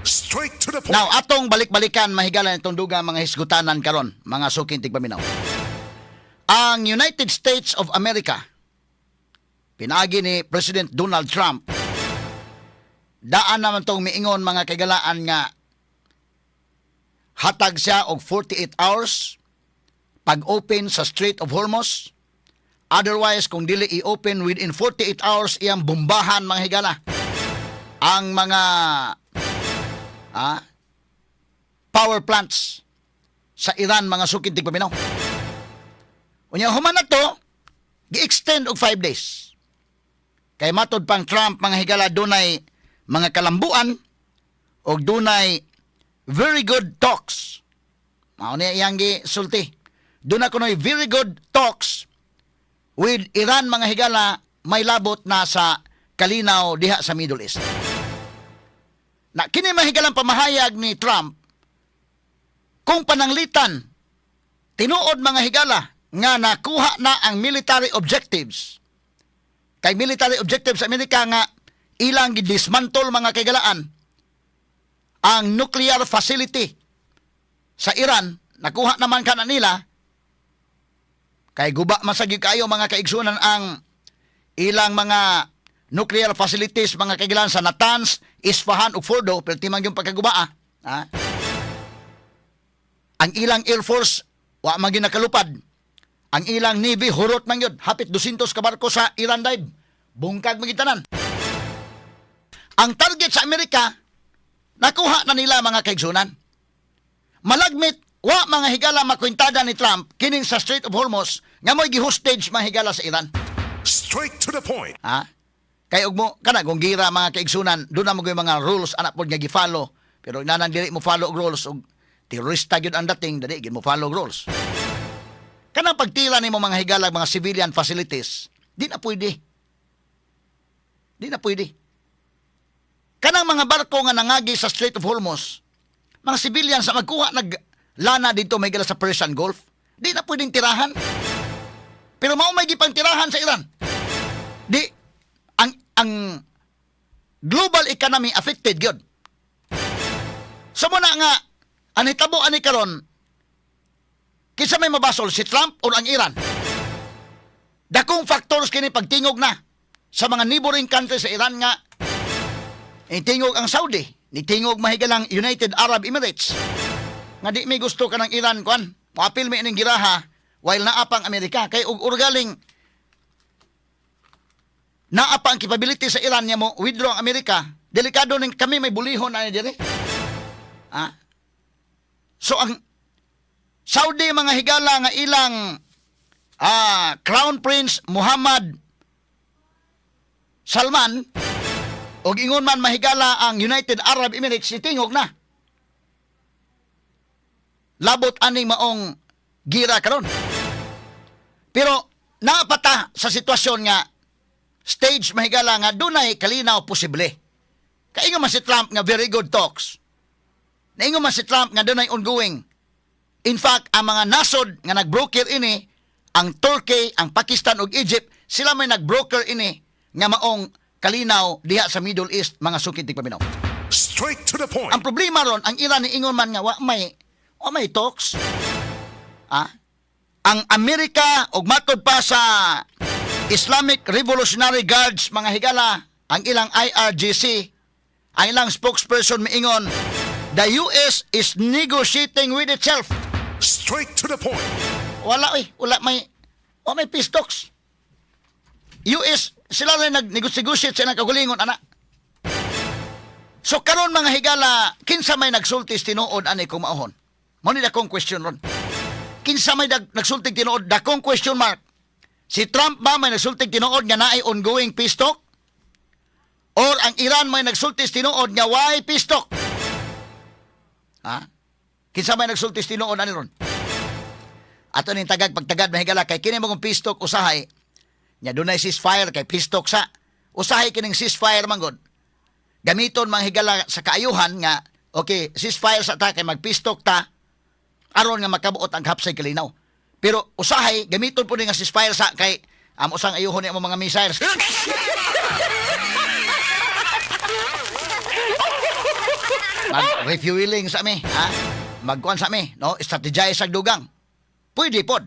Straight to the point. Now, atong balik-balikan mahigalan itong dugang mga hisgutanan karon, mga suking tigpaminaw. Ang United States of America, pinaagi ni President Donald Trump, daan naman tong miingon mga kagalaan nga hatag siya og 48 hours pag-open sa Strait of Hormuz. Otherwise, kung dili i-open within 48 hours, iyang bombahan mga higala ang mga power plants sa Iran, mga suking tigpaminaw. Unya human na to, gi-extend og 5 days. Kay matod pang Trump, mga higala, dunay mga kalambuan o dunay very good talks. Mao ni iyang gisulti. Duna kunoy very good talks with Iran, mga higala, may labot na sa kalinaw diha sa Middle East. Na kini mahigalang pamahayag ni Trump kung pananglitan tinuod, mga higala, nga nakuha na ang military objectives. Kay military objectives sa Amerika nga ilang gidismantle, mga kagalaan, ang nuclear facility sa Iran. Nakuha naman ka na nila. Kay guba masagi kayo, mga kaigsunan, ang ilang mga nuclear facilities, mga kagalaan, sa Natanz, Isfahan ug Fordo, pero timang yung pagkagubaa. Ang ilang Air Force wa man ginakalupad. Ang ilang Navy hurot man yun. Hapit 200 ka barko sa Iran dive. Bungkag magitanan. Ang target sa Amerika, nakuha na nila, mga kaigsunan. Malagmit, wa mga higala makwintada ni Trump kining sa Strait of Hormuz nga mo'y gi-hostage, mga higala, sa Iran. Straight to the point. Kay ugmo kana kung gira, mga kaigsunan, doon na mo yung mga rules anak pod nga gi-follow. Pero inanan dili mo follow og rules, og terorista gyud ang dating, dili gyud mo follow og rules. Kanang pagtira nimo, mga higala, mga civilian facilities, di na pwede. Di na pwede. Kanang mga barko nga nangagi sa Strait of Hormuz, mga civilian sa magkuha naglana dito may gala sa Persian Gulf, di na pwedeng tirahan. Pero mao may gipang tirahan sa Iran. Di ang global economy affected gyud. So muna nga ang hitabo ani karon, kinsa may mabasol, si Trump o ang Iran? Dakong factors kini pagtingog na sa mga neighboring countries sa Iran nga tingog ang Saudi, nitingog mahigalang United Arab Emirates. Nga di may gusto ka ng Iran, kuan, maapil may ining giraha while naapang Amerika. Kay urgaling naapang capability sa Iran niya mo withdraw ang Amerika. Delikado ning kami may bulihon na dire. So ang Saudi, mga higala, nga ilang Crown Prince Muhammad Salman o ingon man mahigala ang United Arab Emirates, itingog na. Labot aning maong gira karon. Pero naapata sa sitwasyon nga stage, mahigala, nga dunay kalinaw posible. Kaingon man si Trump nga very good talks. Naingon man si Trump nga dunay ongoing. In fact, ang mga nasod nga nagbroker ini, ang Turkey, ang Pakistan ug Egypt, sila may nagbroker ini nga maong kalinaw diha sa Middle East, mga suking tigpaminaw. Straight to the point. Ang problema ron, ang Iran ni ingon man nga wa may talks. Ang Amerika ug matod pa sa Islamic Revolutionary Guards, mga higala, ang ilang IRGC, ang ilang spokesperson miingon, the US is negotiating with itself. Straight to the point. Wala may peace talks. US, sila rin nag-negotiate sa nagkagulingon, anak. So karon, mga higala, kinsa may nagsultis tinuod ani kung maahon? Mao ni dakong question ron. Kinsa may nagsultig tinuod, dakong question mark. Si Trump ba may nagsultig tinuod nga naay ongoing peace talk? Or ang Iran may nagsultis tinuod nga why peace talk? Kinsa may nagsultis tinuod ani ron? Ato ning pagtagad mahigala kay kini mong peace talk usahay. Nya dunay ceasefire kay peace talk sa. Usahay kining ceasefire man gud. Gamiton mga higala sa kaayuhan nga okay, ceasefire sa ta kay mag-peace talk ta aron nga makabuot ang hapsay kalinaw. Pero usahay gamiton po ni nga ceasefire sa kay usang ayuhon ni mga missiles. mag-refueling sa mi, ha? Magkuhan sa mi, no? Strategize sa dugang. Pwede pod.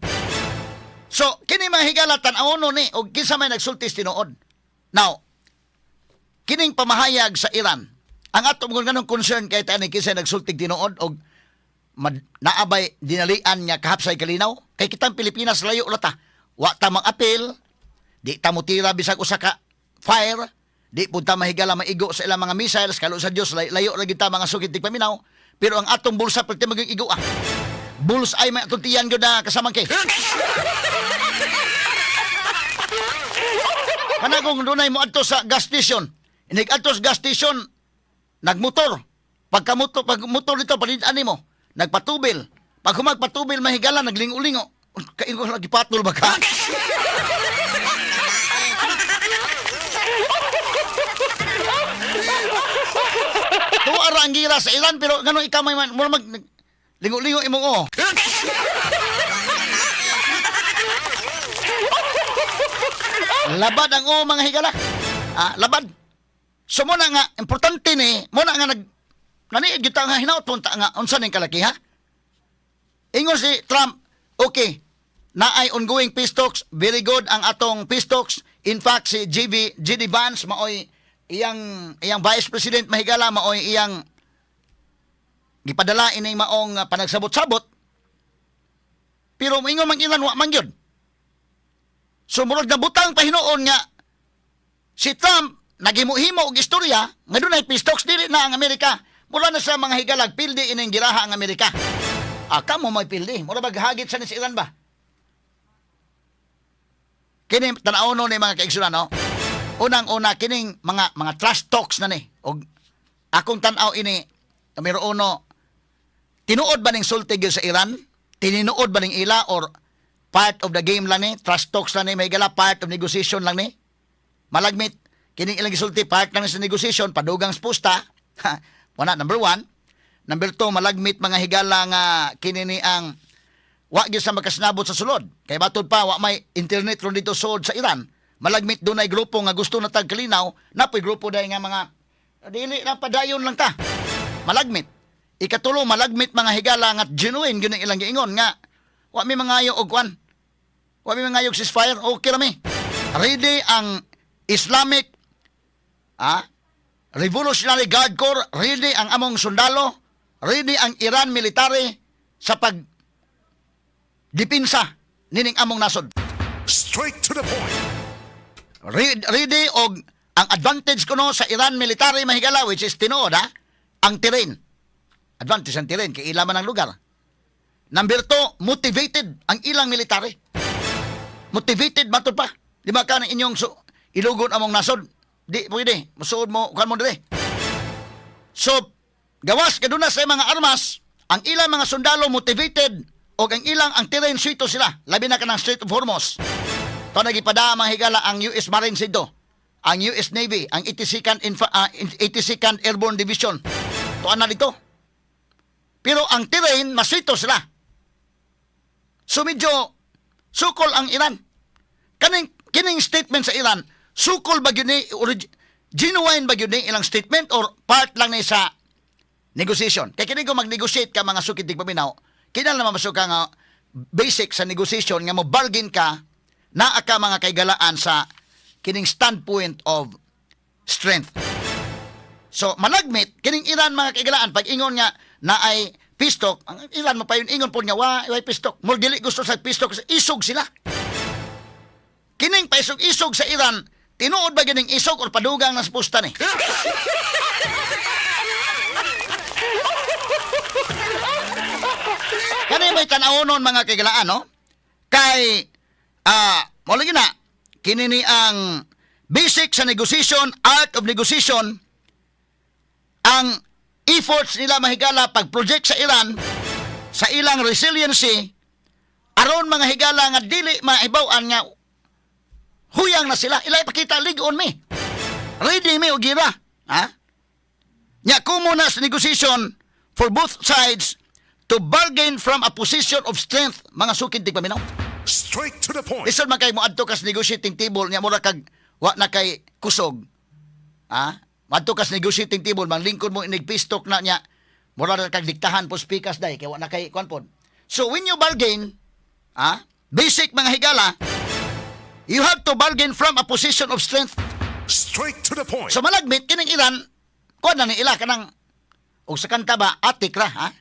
So, kini mga higala tan-awon ni og kinsa may nagsultis tinuod. Now, kining pamahayag sa Iran, ang atom kung ganong concern kay tani kinsa nagsultig tinuod og naabay dinalian niya kahapsay kalinaw kay kitang Pilipinas layo rata. Wa ta mag-apil, di ta mutira bisag usa ka fire, di pud ta mahigala maigo sa ilang mga missiles kalo sa Dios layo ra gid ta mga sukid tigpaminaw, pero ang atong bulsa perti magigo ah. Bulls ay may atong tiyan gyud na kasamang kay. Kana kung dunay mo adto sa gas station, inig adto sa gas station nagmotor. Pag motor dito palitan nimo, nagpatubil. Pag humagpatubil mahigala naglingo-lingo. Kaingo lagi patol ba ka? Tuara ang gira sa Iran pero ngano ikaw may mo mag lingo-lingo imo oh. Labad ang mga higala. Labad. So mo na nga importante ni, mo na nga naniid gyud ta nga hinaut punta nga unsa ning kalaki ha? Ingon si Trump, okay. Naay ongoing peace talks, very good ang atong peace talks. In fact si JD Vance maoy iyang Vice President mahigala maoy iyang gipadala ining maong panagsabot-sabot. Pero moingon man ilan wa man gyud. So murag nabutang pahinuon nga si Trump naghimo-himo og istorya nga dunay peace talks dili na ang Amerika. Mura na sa mga higalag pildi ining giraha ang Amerika. Kamo may pildi. Mura baghagit sa ni Iran ba? Kini tan-awon ni mga kaigsunan no. Unang-una kining mga trash talks na ni. Og akong tan-aw ini numero uno, tinuod ba ning sulti gyud sa Iran? Tininuod ba ning ila or part of the game lang ni? Trash talks lang ni, may gala part of negotiation lang ni. Malagmit kining ilang gisulti part lang ni sa negotiation, padugang spusta. Wala number 1. Number 2, malagmit mga higala nga kini ni ang wa gyud sa makasnabot sa sulod. Kay batud pa wa may internet ron dito sud sa Iran. Malagmit dunay grupo nga gusto na tagkalinaw, napoy grupo day nga mga dili na padayon lang ta. Malagmit. Ikatulo, malagmit mga higala nga genuine gyud ang ilang giingon nga wa may mangayo og kwan. Wa may mangayo og ceasefire. Okay ra mi. Ready ang Islamic Revolutionary Guard Corps, ready ang among sundalo, ready ang Iran military sa pag dipinsa nining among nasod. Straight to the point. Ready og ang advantage kuno sa Iran military mahigala which is tinuod ang terrain. Advantage ang terrain kay ila man ang lugar. Number 2, motivated ang ilang military. Motivated matod pa. Di ba ka ng inyong ilugon among nasod? Di pwede. Musuod mo kan mo dire. So gawas kaduna sa mga armas, ang ilang mga sundalo motivated o ang ilang ang terrain suito sila. Labi na ka ng Strait of Hormuz. Ito nagipada mga higala ang US Marines dito, ang US Navy, ang 82nd Airborne Division. Ito na dito. Pero ang terrain, masuito sila. So medyo sukol ang Iran. Kining statement sa Iran, sukol ba yun genuine ba yun ilang statement or part lang ni sa negotiation? Kaya kining ko mag-negotiate ka mga sukid tigpaminaw, kinala naman masuk ka nga basic sa negotiation nga mo bargain ka na aka mga kaigalaan sa kining standpoint of strength. So malagmit kining Iran mga kaigalaan pag ingon nga na ay peace talk, ang Iran mo pa yun ingon po nga way peace talk. Mo dili gusto sa peace talk, isog sila. Kining paisog-isog sa Iran, tinuod ba gining isog or padugang na spusta ni? Kani may tanawonon mga kaigalaan, no? Kay, mo lagi na, kini ni ang basic sa negotiation, art of negotiation, ang efforts nila mahigala pag-project sa Iran, sa ilang resiliency, aron mga higala nga dili maibawan nga huyang na sila. Ilay pakita ligon mi. Ready mi o gira. Nya kumo na sa negotiation for both sides to bargain from a position of strength, mga sukid tigpaminaw. Straight to the point. Isod man kay mo adto kas negotiating table nya mura kag wa na kay kusog. Adto kas negotiating table man lingkod mo inig peace talk na nya Mura na kag diktahan po speakers day kay wa na kay kwan pod. So when you bargain, basic mga higala, you have to bargain from a position of strength. Straight to the point. So malagmit kining Iran, kuan na ni ila kanang og sa kanta ba atik ra ha.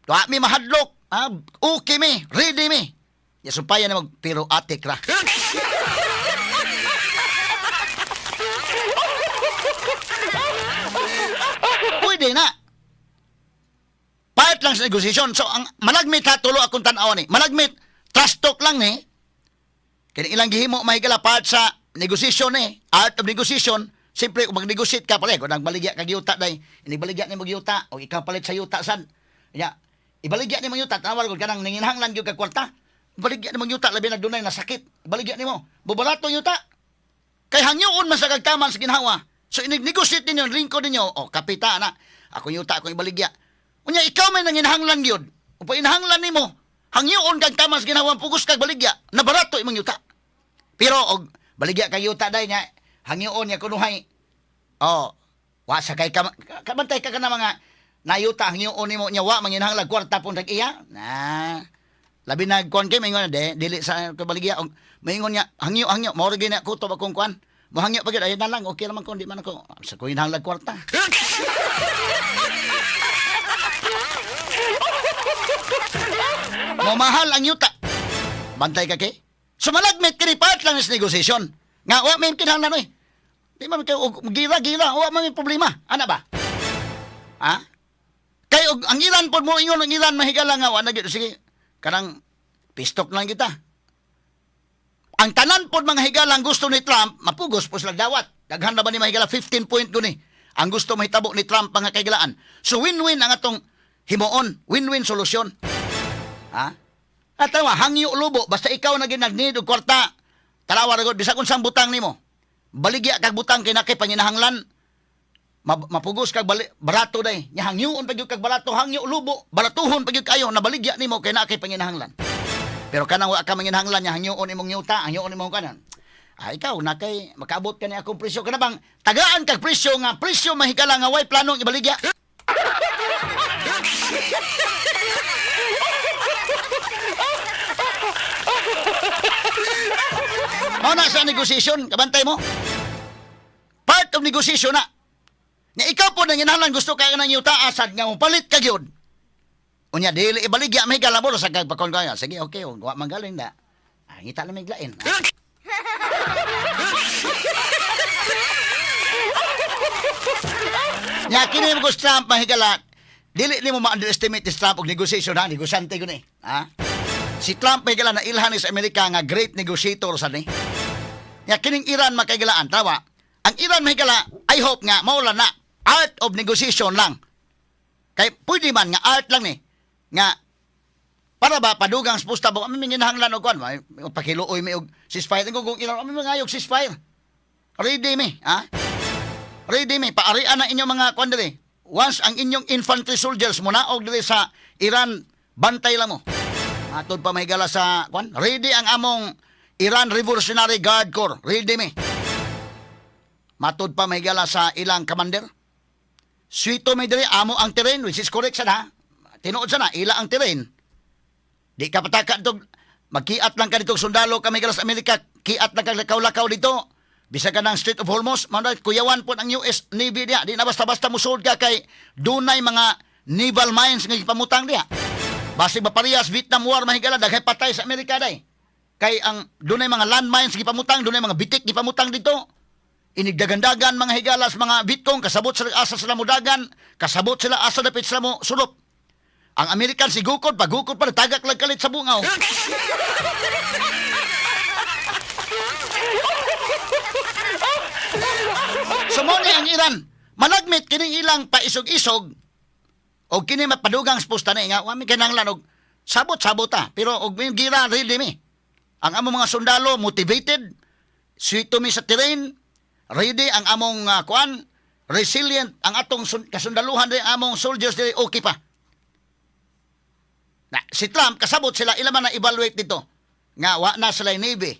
Tuwa mi mahadlok, okay mi, ready mi. Ya sumpaya na mag pero atik ra. Pwede na. Part lang sa negosasyon. So, ang malagmit ha, tulo akong tanaw ni. Malagmit, trust talk lang ni. Kaya ilang gihimo, mahigala part sa negosasyon ni. Art of negotiation. Siyempre, kung mag-negotiate ka pala, kung nagbaligya kag yuta day, inibaligya ni mag yuta, o ikaw palit sa yuta, san? Kaya, ibaligya ni mag yuta, tanawal ko, kanang ninginhanglan yung kagkwarta. Ibaligya ni mag yuta, labi na dunay na sakit. Ibaligya ni mo, bubarato yuta. Kay hangyoon man sa kagtaman sa ginhawa. So, inig-negotiate ninyo, lingko ninyo, o kapita na, ako yuta, ako ibaligya. Unya ikaw may nanginhanglan gyud. Upa inhanglan nimo, hangyoon kag tamas ginawang pugos kag baligya, na barato imong yuta. Pero og baligya kag yuta day nya, hangyoon nya kunuhay. Oh, wa sa kay kabantay ka kana mga nayuta hangyoon nimo nya wa manginhanglan kwarta pun tag iya. Na labi na kon kay maingon de dili sa kabaligya og maingon nya hangyo mao ra gyud na kutob akong kwan. Mo hangyo pagid ay na lang okay naman kon di man ako sa ko inhanglan kwarta. Mamahal ang yuta. Bantay ka kay? So malagmit kini part lang sa negosasyon. Nga wa may kinahanglan oy. Di man kay gira, wa may problema. Ana ba? Ha? Kay og ang Iran pod mo ingon ang Iran mahigala nga wa na gyud sige. Kanang pistok lang kita. Ang tanan pod mga higalang gusto ni Trump mapugos po sila dawat. Daghan na ba ni mahigala 15 point guni. Ang gusto mahitabo ni Trump mga kaigalaan. So win-win ang atong himuon, win-win solusyon. Ha? At tawa, hangyo lubo, basta ikaw na ginag-need og kwarta, tarawa ragod, bisa kung sang butang nimo. Baligya kag butang kay nakay panginahanglan, mapugos kag barato day. Nya hangyoon pagyud kag barato, hangyo lubo, baratuhon pagyud kayo na baligya nimo kay nakay panginahanglan. Pero kanang wa ka manginahanglan nya hangyoon imong yuta, hangyoon imong kanan. Ikaw nakay makaabot ka ni akong presyo kana bang tagaan kag presyo nga presyo mahigala nga way planong ibaligya. Mao na sa negosasyon, kabantay mo. Part of negosasyon na. Nga ikaw po nang inahanglan gusto ka nang yuta asad nga mo palit ka gyud. Unya dili ibaligya may galabor sa kagpakon kaya. Sige, okay, wa manggaling na. Ngita na may glain. Nya kini mo gusto Trump mahigala. Dili nimo ma-underestimate si Trump og negosasyon ha, negosyante guni. Ha? Si Trump mahigala na ilhan sa Amerika nga great negotiator sa ni. Nya kining Iran makaigalaan tawa. Ang Iran mahigala, I hope nga maula na art of negotiation lang. Kay pwede man nga art lang ni. Nga para ba padugang spusta ba kami minginahanglan og kwan, pakiluoy mi og ceasefire kung Iran kami mangayog ceasefire. Ready mi, ha? Ready mi paarian na inyong mga kwan diri. Once ang inyong infantry soldiers mo naog diri sa Iran, bantay lang mo. Matod pa mahigala sa kwan, ready ang among Iran Revolutionary Guard Corps. Ready mi. Matod pa mahigala sa ilang commander. Suito may diri amo ang terrain, which is correct sana. Tinuod sana ila ang terrain. Di ka pataka dito, magkiat lang ka dito sundalo kami galas Amerika, kiat lang ka lakaw-lakaw dito. Bisa ka ng Strait of Hormuz, kuyawan po ang US Navy diya. Di na basta-basta musod ka kay dunay mga naval mines nga ipamutang diya. Basig maparehas Vietnam War mahigala daghay patay sa Amerika day. Kay ang dunay mga landmines gipamutang, dunay mga bitik gipamutang dito. Inigdagandagan mga higalas, mga Vietcong kasabot sila asa sila mudagan, kasabot sila asa dapit sila mo sulop. Ang American sigukod, pagukod pa tagak lang kalit sa bungaw. Sumuni ang Iran, malagmit kining ilang paisog-isog o kini mapadugang spusta na nga, wami kinanglan og sabot-sabot ta. Pero og may gira really mi. Ang among mga sundalo motivated, suito mi sa terrain, ready ang among kuan, resilient ang atong kasundaluhan din among soldiers din okay pa. Na, si Trump kasabot sila ilaman na evaluate dito nga wa na sila Navy,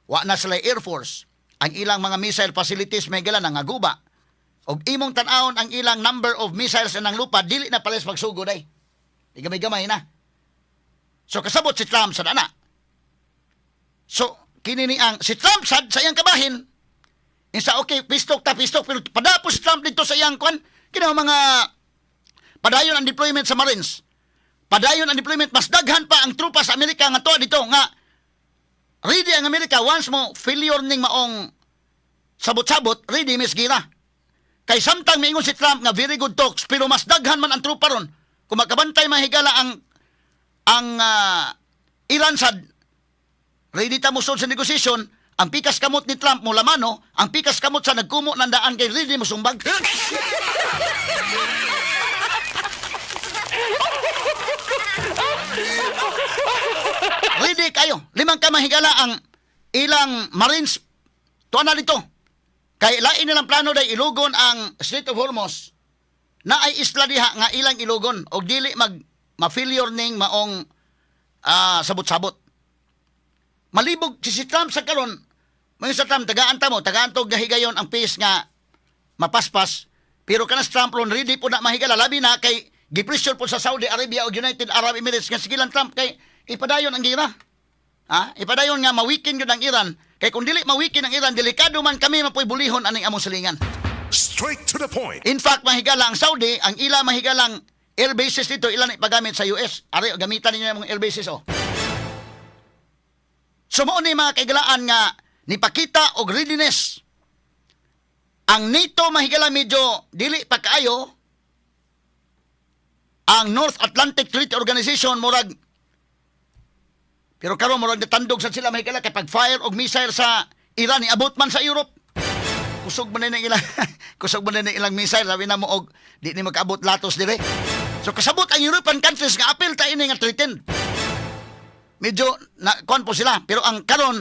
wa na sila Air Force, ang ilang mga missile facilities may gala nga guba. og imong tan-awon ang ilang number of missiles sa nang lupa, dili na pares pagsugod ay. Gamay-gamay na. So kasabot si Trump sa dana. So kini ni ang si Trump sad sa iyang kabahin. Insa okay, pistok pero padapos si Trump dito sa iyang kwan, kini mga padayon ang deployment sa Marines. Padayon ang deployment, mas daghan pa ang trupa sa Amerika nga to dito nga ready ang Amerika once mo failure ning maong sabot-sabot, ready Miss Gira. Kay samtang maingon si Trump nga very good talks, pero mas daghan man ang trupa ron. Kung makabantay mahigala ang Iran sad, ready ta musod sa negosasyon, ang pikas kamot ni Trump mula mano, ang pikas kamot sa nagkumo ng daan kay ready musumbag. Ready kayo. 5 ka mahigala ang ilang Marines. Tuwa na dito. Kay lain nilang plano day ilugon ang Strait of Hormuz na ay isla diha nga ilang ilugon o dili ma-failure ning maong sabot-sabot. Malibog si Trump sa karon. Mga sa Trump, tagaan tog gahigayon ang pace nga mapaspas. Pero kanas Trump ron, ready po na mahigala. Labi na kay gipressure po sa Saudi Arabia o United Arab Emirates nga sigilan Trump kay ipadayon ang gira. Ipadayon nga mawikin yun ang Iran. Kay kung dili mawikin ang Iran, delikado man kami mapoy bulihon aning among silingan. Straight to the point. In fact, mahigala ang Saudi, ang ila mahigalang air bases dito, ilan ipagamit sa US. Ari, gamitan ninyo yung air bases, oh. So, mo ni mga kaigalaan nga, nipakita og readiness. Ang NATO mahigala medyo dili pa kaayo. Ang North Atlantic Treaty Organization, murag, pero karon murag natandog sa sila mahigala kay pag-fire og missile sa Iran, iabot man sa Europe. Kusog man na ilang kusog man na ilang missile, sabi na mo og di ni magkaabot latos dire. So kasabot ang European countries nga apil ta ini nga threatened. Medyo na kon po sila, pero ang karon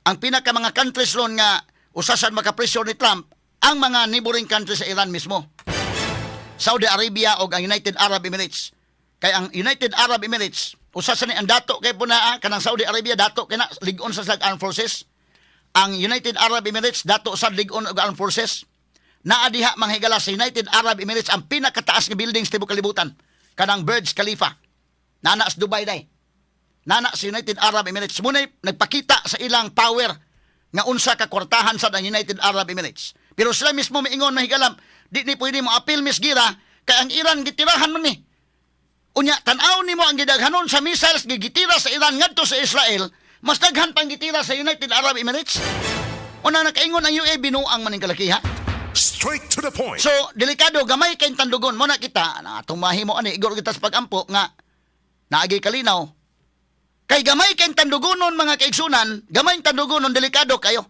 ang pinaka mga countries ron nga usasan maka-pressure ni Trump ang mga neighboring countries sa Iran mismo. Saudi Arabia o ang United Arab Emirates. Kay ang United Arab Emirates usasan ni ang dato kay puna kanang Saudi Arabia dato kay na ligon sa armed forces. Ang United Arab Emirates dato sa ligon og armed forces. Naa diha manghigala sa United Arab Emirates ang pinakataas nga building sa tibuok kalibutan, kanang Burj Khalifa. Nana sa Dubai day. Nana sa United Arab Emirates muna nagpakita sa ilang power nga unsa ka kwartahan sa United Arab Emirates. Pero sila mismo maingon mahigalam, di ni pwede mo apil Miss Gira kay ang Iran gitirahan man ni. Unya, tanaw nimo ang gidaghanon sa missiles gigitira sa Iran ngadto sa Israel, mas daghan pang gitira sa United Arab Emirates. Una nakaingon ang UAE binuang maning kalakiha. Straight to the point. So, delikado gamay kay tandugon mo na kita na atong mahimo ani igor kita sa pagampo nga naagi kalinaw. Kay gamay kay tandugonon mga kaigsunan, gamay tandugonon delikado kayo.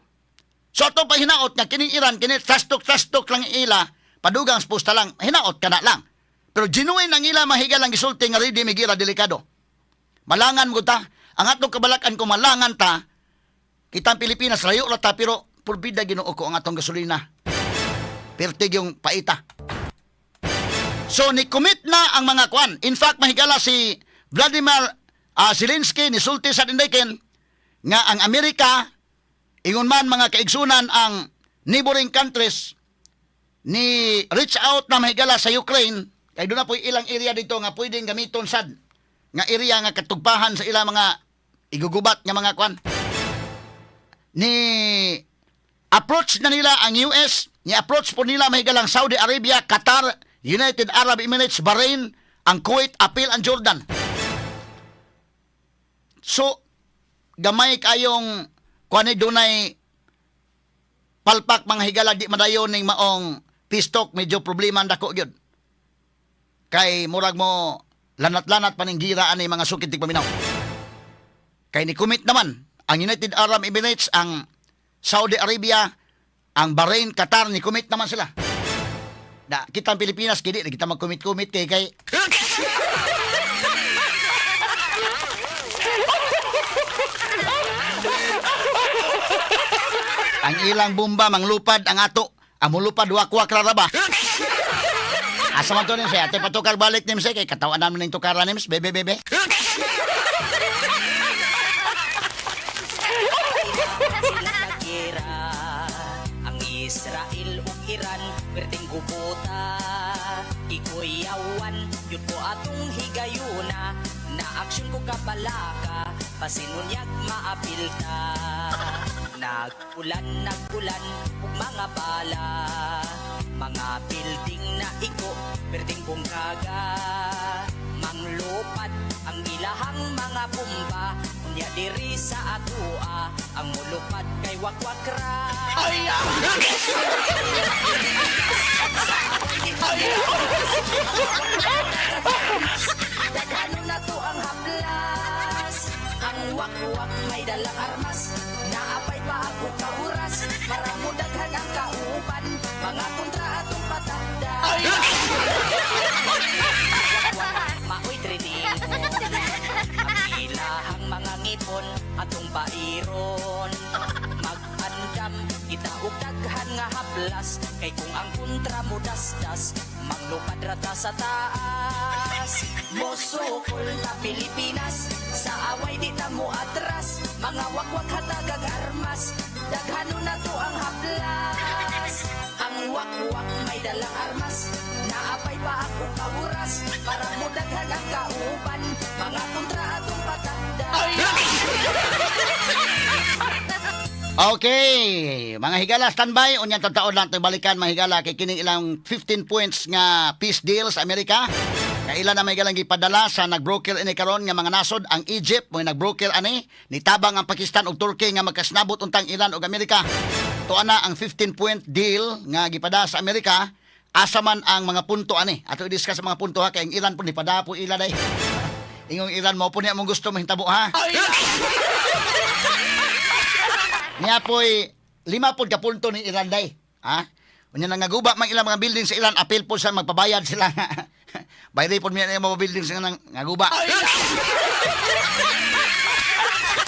So ato pa hinaot nga kining Iran kini trust talk lang ila, padugang spusta lang, hinaot kana lang. Pero genuine ang ila mahiga lang gisulti nga ready migira delikado. Malangan mo ta, ang atong kabalakan kung malangan ta, kitang Pilipinas layo ra ta pero purbida Ginoo ko ang atong gasolina. Pertig yung paita. So ni commit na ang mga kwan. In fact mahigala si Vladimir Zelensky ni sulti sa dindaken nga ang Amerika ingon man mga kaigsunan ang neighboring countries ni reach out na mahigala sa Ukraine. Kay doon na po ilang area dito nga pwedeng gamiton sad. Nga area nga katugpahan sa ilang mga igugubat nga mga kwan. Ni approach na nila ang US, ni approach po nila mahigalang Saudi Arabia, Qatar, United Arab Emirates, Bahrain, ang Kuwait, apil ang Jordan. So, gamay kayong kwan dunay palpak mga higala di madayon ning maong pistok, medyo problema dako gyud. Kay murag mo lanat-lanat pa ning giraan ni mga sukid tigpaminaw. Kay ni commit naman ang United Arab Emirates, ang Saudi Arabia, ang Bahrain, Qatar ni commit naman sila. Da kita ang Pilipinas kidi kita mag-commit kay ang ilang bomba manglupad ang ato, ang mulupad wakwak raraba. Asa man to nin siya, ate patukar balik nim siya, kay katawan namin ng tukaran nim, bebe. Ang Israel ug Iran, perting gubuta. Ikuyawan, yun ko atong higayuna. Na aksyon ko kabalaka, pasinunyag maapilta. Nagkulan, ug mga bala. Mga building na iko, perting bungkaga. Manglupad ang ilahang mga bomba. Unya diri sa atua, ang mulupad kay wakwakra. Daghano na to ang haplas. Ang wakwak may dalang armas. Naapay pa ako kauras. Para mo daghan ang kauban. Mga kontra atong patakda. Maoy training. Ang ilahang mga ngipon atong pairon. Mag-andam kita og daghan nga haplas. Kay kung ang kontra mo dasdas, manglupad rata sa taas. Mosukol na Pilipinas, sa away di ta mo atras. Mga wakwak hatagag armas, daghano na to ang haplas. Ang wakwak may dalang armas, naapay pa ako kauras. Para mo daghan ang kauban, mga kontra atong patakda. Okay, mga higala, standby. Unyang taon lang ito balikan, mga higala, kay kining ilang 15 points nga peace deal sa Amerika. Kailan na may galang gipadala sa nagbroker ini karon nga mga nasod. Ang Egypt, may nagbroker ani, nitabang ang Pakistan ug Turkey nga magkasnabot untang Iran ug Amerika. Tuan na ang 15-point deal nga gipada sa Amerika. Asa man ang mga punto ani. Ato i-discuss sa mga punto ha, kay ang Iran po ni pada po ila day. Ingong Iran mo po niya mong gusto mahintabo ha. Niya po'y 5 pod ka punto ni Iran day. Ha? Unya nang naguba mang ilang mga building sa Iran, apil po sa magpabayad sila. Bayri po niya mga building sa nang naguba.